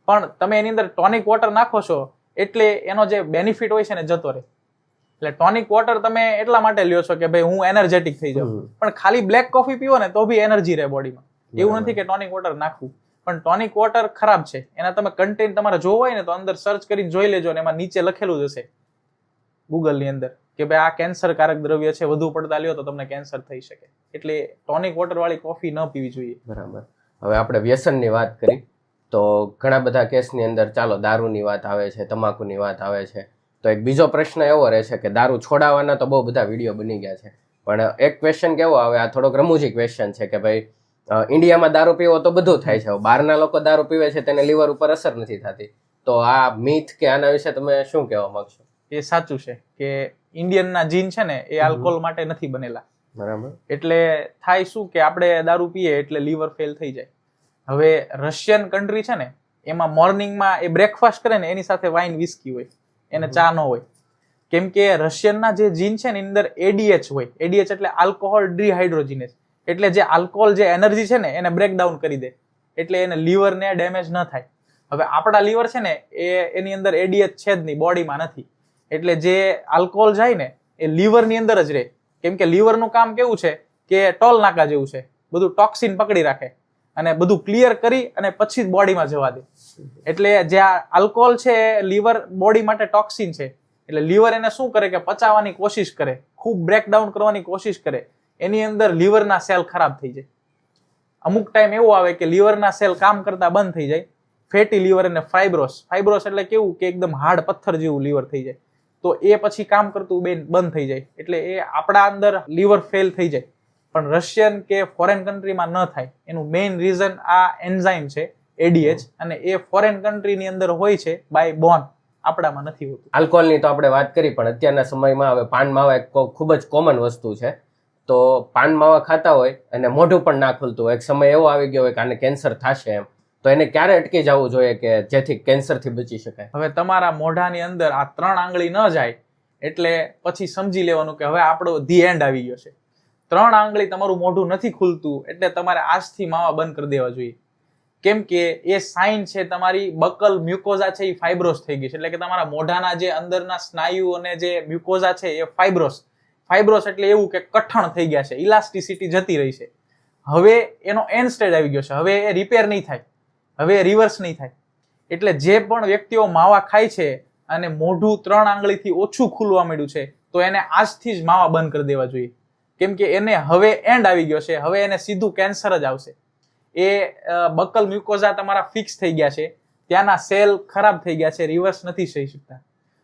પણ તમે એની અંદર ટોનિક વોટર નાખો છો એટલે એનો જે બેનિફિટ હોય છે ને જતો રહે. એટલે ટોનિક વોટર તમે એટલા માટે લ્યો છો કે ભાઈ હું એનર્જેટિક થઈ જાઉં, પણ ખાલી બ્લેક કોફી પીવો ને તો બી એનર્જી રહે બોડીમાં. એવું નથી કે ટોનિક વોટર નાખવું, પણ ટોનિક વોટર ખરાબ છે. એના તમે કન્ટેન્ટ તમારે જોવો હોય ને તો અંદર સર્ચ કરીને જોઈ લેજો, ને એમાં નીચે લખેલું જ હશે ગૂગલ ની અંદર કે ભાઈ આ કેન્સરકારક દ્રવ્ય છે, વધુ પડતા લ્યો તો તમને કેન્સર થઈ શકે. એટલે ટોનિક વોટર વાળી કોફી ન પીવી જોઈએ. બરાબર. હવે આપણે વ્યસનની વાત કરી તો ઘણા બધા કેસની અંદર ચાલો દારૂની વાત આવે છે, તમાકુની વાત આવે છે, તો એક બીજો પ્રશ્ન એવો રહે છે કે દારૂ છોડાવવાના તો બહુ બધા વિડીયો બની ગયા છે, પણ એક ક્વેશ્ચન કેવો આવે, આ થોડોક રમૂજી ક્વેશ્ચન છે કે ભાઈ ઇન્ડિયામાં દારૂ પીવો તો બધું થાય છે, બહારના લોકો દારૂ પીવે છે તેને લીવર ઉપર અસર નથી થતી, તો આ મિથ કે આના વિશે તમે શું કહેવા માંગશો? એ સાચું છે કે ઇન્ડિયનના જીન છે ને એ આલ્કોહોલ માટે નથી બનેલા. બરાબર. એટલે થાય શું કે આપણે દારૂ પીએ એટલે લીવર ફેલ થઈ જાય. હવે રશિયન કન્ટ્રી છે ને એમાં મોર્નિંગમાં એ બ્રેકફાસ્ટ કરે ને એની સાથે વાઇન વિસ્કી હોય, એને ચા ન હોય. કેમ કે રશિયનના જે જીન છે ને એની અંદર એડીએચ હોય. એડીએચ એટલે આલ્કોહોલ ડિહાઇડ્રોજિનેસ. એટલે જે આલ્કોહોલ જે એનર્જી છે ને એને બ્રેકડાઉન કરી દે, એટલે એને લીવરને ડેમેજ ન થાય. હવે આપણા લીવર છે ને એની અંદર એડીએચ છે જ નહીં, બોડીમાં નથી. એટલે જે આલ્કોહોલ જાય ને એ લીવરની અંદર જ રહે. કેમ કે લીવરનું કામ કેવું છે કે ટોલ નાકા જેવું છે, બધું ટોક્સિન પકડી રાખે અને બધું ક્લિયર કરી અને પછી જ બોડીમાં જવા દે. એટલે જે આ આલ્કોહોલ છે લીવર બોડી માટે ટોક્સિન છે. એટલે લીવર એને શું કરે કે પચાવવાની કોશિશ કરે, ખૂબ બ્રેકડાઉન કરવાની કોશિશ કરે, એની અંદર લીવરના સેલ ખરાબ થઈ જાય. અમુક ટાઈમ એવો આવે કે લીવરના સેલ કામ કરતા બંધ થઈ જાય, ફેટી લીવર અને ફાઇબ્રોસ. ફાઇબ્રોસ એટલે કેવું કે એકદમ હાર્ડ પથ્થર જેવું લીવર થઈ જાય, તો એ પછી કામ કરતું બંધ થઈ જાય. એટલે એ આપણા અંદર લીવર ફેલ થઈ જાય. પણ રશિયન કે ફોરેન કન્ટ્રીમાં ન થાય એનું મેઇન રીઝન આ એન્ઝાઇમ છે એડીએચ, અને એ ફોરેન કન્ટ્રીની અંદર હોય છે બાય બોર્ન, આપણામાં નથી હોતું. આલ્કોહોલની તો આપણે વાત કરી, પણ અત્યારના સમયમાં હવે પાન માવા એક ખૂબ જ કોમન વસ્તુ છે. તો પાન માવા ખાતા હોય અને મોઢું પણ ના ખુલતું હોય, એક સમય એવો આવી ગયો હોય કે આને કેન્સર થશે એમ, તો એને ક્યારે અટકી જવું જોઈએ કે જેથી કેન્સરથી બચી શકાય? હવે તમારા મોઢાની અંદર આ 3 આંગળી ન જાય એટલે પછી સમજી લેવાનું કે હવે આપણો ધી એન્ડ આવી ગયો છે. 3 આંગળી તમારું મોઢું નથી ખુલતું એટલે તમારે આજથી માવા બંધ કરી દેવા જોઈએ. કેમ કે એ સાઇન છે તમારી બકલ મ્યુકોઝા છે એ ફાઇબ્રોસ થઈ ગઈ છે. એટલે કે તમારા મોઢાના જે અંદરના સ્નાયુ અને જે મ્યુકોઝા છે એ ફાઇબ્રોસ એટલે એવું કે કઠણ થઈ ગયા છે, ઇલાસ્ટિસિટી જતી રહી છે. હવે એનો એન્ડ સ્ટેજ આવી ગયો છે, હવે એ રિપેર નહીં થાય, હવે રિવર્સ નહીં થાય. એટલે જે પણ વ્યક્તિઓ માવા ખાય છે અને મોઢું 3 આંગળીથી ઓછું ખુલવા માંડ્યું છે તો એને આજથી જ માવા બંધ કરી દેવા જોઈએ. કેમ કે એને હવે એન્ડ આવી ગયો છે, હવે એને સીધું કેન્સર જ આવશે. એ બકલ મ્યુકોઝા તમારા ફિક્સ થઈ ગયા છે, ત્યાંના સેલ ખરાબ થઈ ગયા છે, રિવર્સ નથી થઈ શકતા.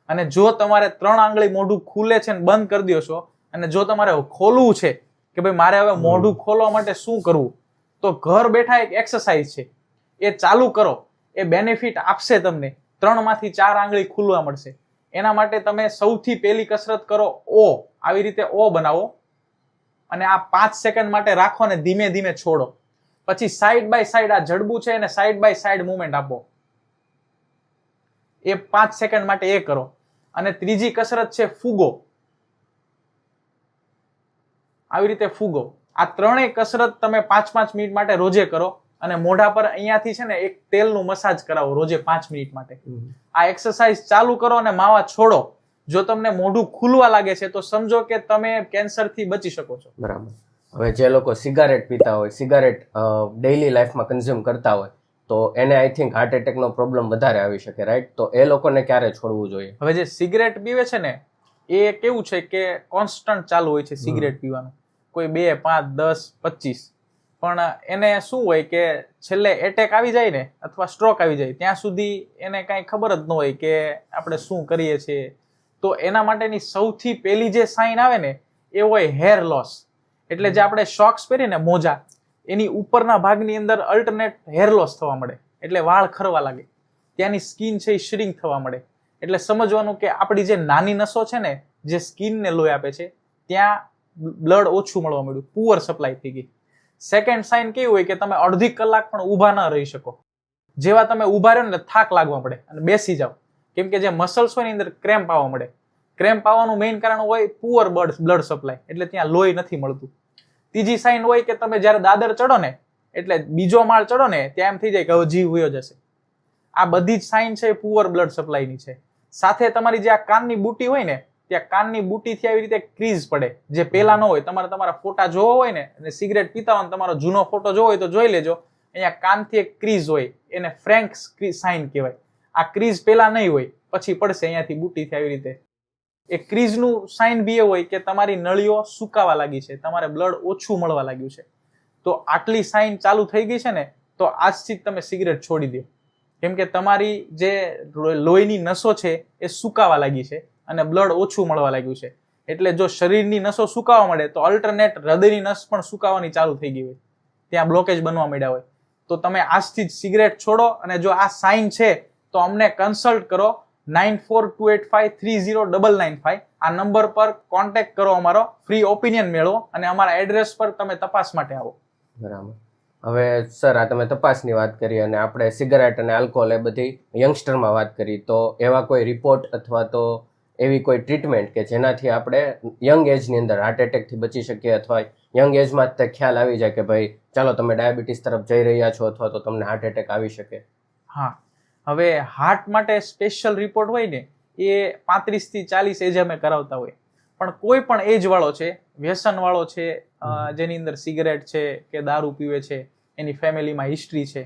અને જો તમારે 3 આંગળી મોઢું ખુલે છે ને બંધ કરી દો છો, અને જો તમારે ખોલવું છે કે ભાઈ મારે હવે મોઢું ખોલવા માટે શું કરવું, તો ઘર બેઠા એક એક્સરસાઇઝ છે, એ ચાલુ કરો. એ બેનિફિટ આપશે તમને. 3 માંથી 4 આંગળી ખુલવા મળશે. એના માટે તમે સૌથી પહેલી કસરત કરો, ઓ આવી રીતે ઓ બનાવો અને આ 5 સેકન્ડ માટે રાખો ને ધીમે ધીમે છોડો. પછી સાઈડ બાય સાઈડ આ જડબું છે એને સાઈડ બાય સાઈડ મુવમેન્ટ આપો. એ 5 સેકન્ડ માટે એ કરો. અને ત્રીજી કસરત છે ફૂગો. આવી રીતે ફૂગો. આ 3 કસરત તમે 5-5 મિનિટ માટે રોજે કરો અને મોઢા પર અહીંયાથી છે ને એક તેલનું મસાજ કરાવો રોજે 5 મિનિટ માટે. આ એક્સરસાઇઝ ચાલુ કરો અને માવા છોડો. જો તમને મોઢું ખુલવા લાગે છે તો સમજો કે તમે કેન્સરથી બચી શકો છો. બરાબર. હવે જે લોકો સિગારેટ પીતા હોય, સિગારેટ ડેઇલી લાઈફમાં કન્ઝ્યુમ કરતા હોય, તો એને આઈ થિંક હાર્ટ એટેકનો પ્રોબ્લેમ વધારે આવી શકે, રાઈટ? તો એ લોકોને ક્યારે છોડવું જોઈએ? હવે જે સિગરેટ પીવે છે ને એ કેવું છે કે કોન્સ્ટન્ટ ચાલુ હોય છે સિગરેટ પીવાનું, કોઈ 2, 5, 10, 25. પણ એને શું હોય કે છેલ્લે એટેક આવી જાય ને અથવા સ્ટ્રોક આવી જાય ત્યાં સુધી એને કાંઈ ખબર જ ન હોય કે આપણે શું કરીએ છીએ. તો એના માટેની સૌથી પહેલી જે સાઇન આવે ને એ હોય હેર લોસ. એટલે જે આપણે શોક્સ પહેરીએ ને મોજા, એની ઉપરના ભાગની અંદર અલ્ટરનેટ હેર લોસ થવા મળે, એટલે વાળ ખરવા લાગે. ત્યાંની સ્કિન છે એ શ્રિંક થવા મળે. એટલે સમજવાનું કે આપણી જે નાની નસો છે ને, જે સ્કિનને લોહી આપે છે, ત્યાં બ્લડ ઓછું મળવા મળ્યું, પુઅર સપ્લાય થઈ ગઈ. સેકન્ડ સાઇન કેવું હોય કે તમે અડધી કલાક પણ ઊભા ન રહી શકો. જેવા તમે ઊભા રહ્યો ને થાક લાગવા પડે અને બેસી જાઓ, કેમ કે જે મસલ્સ હોય એની અંદર ક્રેમ્પ આવવા મળે. ક્રેમ્પ આવવાનું મેઇન કારણ હોય પુઅર બ્લડ સપ્લાય, એટલે ત્યાં લોહી નથી મળતું. ત્રીજી સાઇન હોય કે તમે જ્યારે દાદર ચડો ને, એટલે બીજો માળ ચડો ને, ત્યાં એમ થઈ જાય કે હવે જીવ વયો જશે. આ બધી જ સાઇન છે પુઅર બ્લડ સપ્લાયની છે. સાથે તમારી જે આ કાનની બુટી હોય ને, ત્યાં કાનની બુટીથી આવી રીતે ક્રીઝ પડે, જે પેલા ન હોય. તમારા ફોટા જોવો હોય ને અને સિગરેટ પીતા હોય, તમારો જૂનો ફોટો જોવો હોય તો જોઈ લેજો. અહીંયા કાનથી એક ક્રીઝ હોય, એને ફ્રેન્ક સાઇન કહેવાય. આ ક્રીઝ પેલા નહીં હોય, પછી પડશે અહીંયાથી બુટીથી આવી રીતે. એ ક્રીઝનું સાઇન બી એ હોય કે તમારી નળીઓ સુકાવા લાગી છે, તમારે બ્લડ ઓછું મળવા લાગ્યું છે. તો આટલી સાઇન ચાલુ થઈ ગઈ છે ને, તો આજથી જ તમે સિગરેટ છોડી દો, કેમ કે તમારી જે લોહીની નસો છે એ સુકાવા લાગી છે અને બ્લડ ઓછું મળવા લાગ્યું છે. એટલે જો શરીરની નસો સુકાવા મળે તો અલ્ટરનેટ હૃદયની નસ પણ સુકાવાની ચાલુ થઈ ગઈ હોય, ત્યાં બ્લોકેજ બનવા માંડ્યા હોય. તો તમે આજથી જ સિગરેટ છોડો. અને જો આ સાઇન છે તો અમને કન્સલ્ટ કરો 9428530995. આ નંબર પર કોન્ટેક્ટ કરો, અમારો ફ્રી ઓપિનિયન મેળવો અને અમારા એડ્રેસ પર તમે તપાસ માટે આવો. બરાબર. હવે સર, આ તમે તપાસની વાત કરી અને આપણે સિગરેટ અને આલ્કોહોલ એ બધી યંગસ્ટરમાં વાત કરી, તો એવા કોઈ રિપોર્ટ અથવા તો એવી કોઈ ટ્રીટમેન્ટ કે જેનાથી આપણે યંગ એજની અંદર હાર્ટ એટેકથી બચી શકીએ, અથવા યંગ એજમાં જ તે ખ્યાલ આવી જાય કે ભાઈ ચાલો તમે ડાયાબિટીસ તરફ જઈ રહ્યા છો અથવા તો તમને હાર્ટ એટેક આવી શકે? હા, હવે હાર્ટ માટે સ્પેશિયલ રિપોર્ટ હોય ને, એ 35 થી 40 એજ અમે કરાવતા હોય. પણ કોઈ પણ એજ વાળો છે, વ્યસન વાળો છે, જેની અંદર સિગરેટ છે કે દારૂ પીવે છે, એની ફેમિલીમાં હિસ્ટ્રી છે,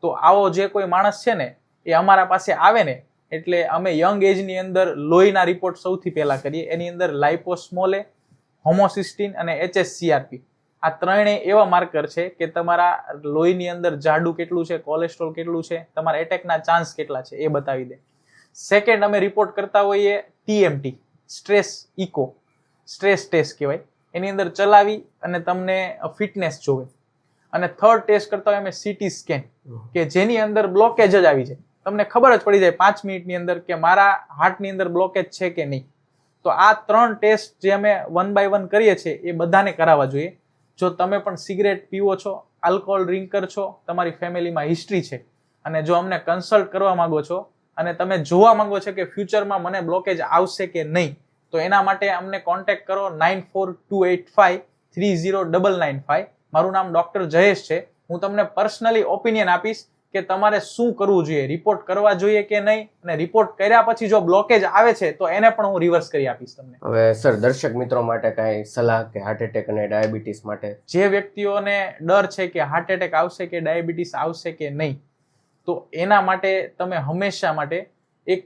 તો આવો જે કોઈ માણસ છે ને, એ અમારા પાસે આવે ને, એટલે અમે યંગ એજની અંદર લોહીના રિપોર્ટ સૌથી પહેલા કરીએ. એની અંદર લાઇપોસ્મોલે, હોમોસિસ્ટીન અને HSCRP, આ ત્રણેય એવા માર્કર છે કે તમારા લોહીની અંદર જાડું કેટલું છે, કોલેસ્ટ્રોલ કેટલું છે, તમારા એટેકના ચાન્સ કેટલા છે, એ બતાવી દે. સેકન્ડ અમે રિપોર્ટ કરતા હોઈએ TMT, stress echo, stress test કહેવાય. એની અંદર ચલાવી અને તમને ફિટનેસ જોવે. અને થર્ડ ટેસ્ટ કરતા હોય અમે CT સ્કેન, કે જેની અંદર બ્લોકેજ જ આવી જાય. તમને ખબર જ પડી જાય 5 મિનિટની અંદર કે મારા હાર્ટની અંદર બ્લોકેજ છે કે નહીં. તો આ 3 ટેસ્ટ જે અમે 1 by 1 કરીએ છીએ એ બધાને કરાવવા જોઈએ. જો તમે પણ સિગરેટ પીવો છો, આલ્કોહોલ ડ્રિંકર છો, તમારી ફેમિલીમાં હિસ્ટ્રી છે, અને જો અમને કન્સલ્ટ કરવા માંગો છો અને તમે જોવા માંગો છો કે ફ્યુચરમાં મને બ્લોકેજ આવશે કે નહીં, તો એના માટે અમને કોન્ટેક્ટ કરો 9428530995. મારું નામ ડોક્ટર જયેશ છે. હું તમને પર્સનલી ઓપિનિયન આપીશ કે તમારે શું કરવું જોઈએ, રિપોર્ટ કરવા જોઈએ કે નહીં, અને રિપોર્ટ કર્યા પછી જો બ્લોકેજ આવે છે તો એને પણ હું રિવર્સ કરી આપીશ તમને. હવે સર, દર્શક મિત્રો માટે કાંઈ સલાહ કે હાર્ટ એટેક અને ડાયાબિટીસ માટે? જે વ્યક્તિઓને ડર છે કે હાર્ટ એટેક આવશે કે ડાયાબિટીસ આવશે કે નહીં, તો એના માટે તમે હંમેશા માટે એક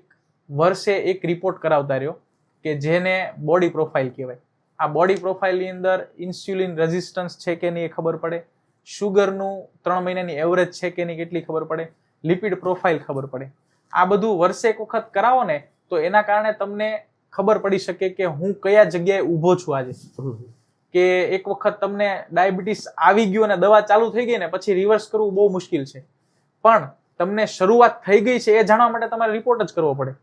વર્ષે એક રિપોર્ટ કરાવતા રહ્યો, કે જેને બોડી પ્રોફાઇલ કહેવાય. આ બોડી પ્રોફાઇલની અંદર ઇન્સ્યુલિન રેઝિસ્ટન્સ છે કે નહીં એ ખબર પડે, શુગરનું 3 મહિનાની એવરેજ છે કે નહીં કેટલી ખબર પડે, લિપિડ પ્રોફાઇલ ખબર પડે. આ બધું વર્ષે એક વખત કરાવો ને, તો એના કારણે તમને ખબર પડી શકે કે હું કયા જગ્યાએ ઊભો છું આજે. કે એક વખત તમને ડાયાબિટીસ આવી ગયું અને દવા ચાલુ થઈ ગઈ ને પછી રિવર્સ કરવું બહુ મુશ્કેલ છે, પણ તમને શરૂઆત થઈ ગઈ છે એ જાણવા માટે તમારે રિપોર્ટ જ કરવો પડે.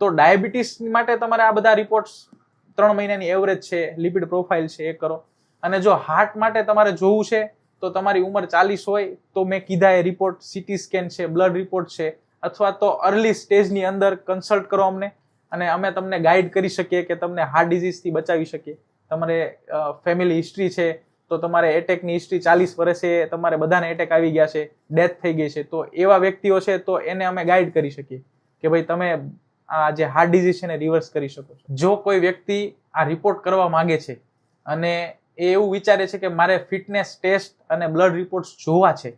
તો ડાયાબિટીસ માટે તમારે આ બધા રિપોર્ટ્સ, 3 મહિનાની એવરેજ છે, લિપિડ પ્રોફાઇલ છે, એ કરો. અને જો હાર્ટ માટે તમારે જોવું છે તો તમારી ઉંમર 40 હોય તો મેં કીધા એ રિપોર્ટ, CT સ્કેન છે, બ્લડ રિપોર્ટ છે, અથવા તો અર્લી સ્ટેજની અંદર કન્સલ્ટ કરો અમને, અને અમે તમને ગાઈડ કરી શકીએ કે તમને હાર્ટ ડિઝીઝથી બચાવી શકીએ. તમારે ફેમિલી હિસ્ટ્રી છે તો તમારે એટેકની હિસ્ટ્રી 40 વર્ષે તમારે બધાને એટેક આવી ગયા છે, ડેથ થઈ ગઈ છે, તો એવા વ્યક્તિઓ છે તો એને અમે ગાઈડ કરી શકીએ કે ભાઈ તમે આ જે હાર્ટ ડિઝીઝ છે ને રિવર્સ કરી શકો છો. જો કોઈ વ્યક્તિ આ રિપોર્ટ કરવા માંગે છે અને એ એવું વિચારે છે કે મારે ફિટનેસ ટેસ્ટ અને બ્લડ રિપોર્ટ્સ જોવા છે,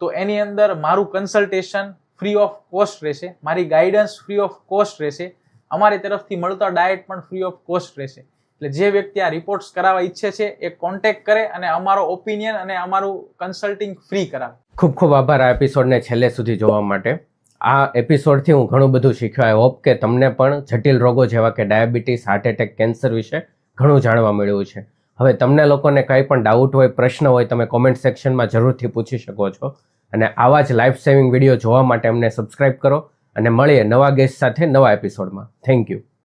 તો એની અંદર મારું કન્સલ્ટેશન ફ્રી ઓફ કોસ્ટ રહેશે, મારી ગાઈડન્સ ફ્રી ઓફ કોસ્ટ રહેશે, અમારી તરફથી મળતા ડાયટ પણ ફ્રી ઓફ કોસ્ટ રહેશે. એટલે જે વ્યક્તિ આ રિપોર્ટ્સ કરાવવા ઈચ્છે છે એ કોન્ટેક્ટ કરે અને અમારો ઓપિનિયન અને અમારું કન્સલ્ટિંગ ફ્રી કરાવે. ખૂબ ખૂબ આભાર આ એપિસોડને છેલ્લે સુધી જોવા માટે. આ એપિસોડથી હું ઘણું બધું શીખ્યો. આઈ હોપ કે તમને પણ જટિલ રોગો જેવા કે ડાયાબિટીસ, હાર્ટ એટેક, કેન્સર વિશે ઘણું જાણવા મળ્યું છે. હવે તમને લોકોને કંઈ પણ ડાઉટ હોય, પ્રશ્ન હોય, તમે કોમેન્ટ સેક્શનમાં જરૂરથી પૂછી શકો છો. અને આવા જ લાઈફ સેવિંગ વિડીયો જોવા માટે અમને સબસ્ક્રાઇબ કરો અને મળીએ નવા ગેસ્ટ સાથે નવા એપિસોડમાં. Thank you.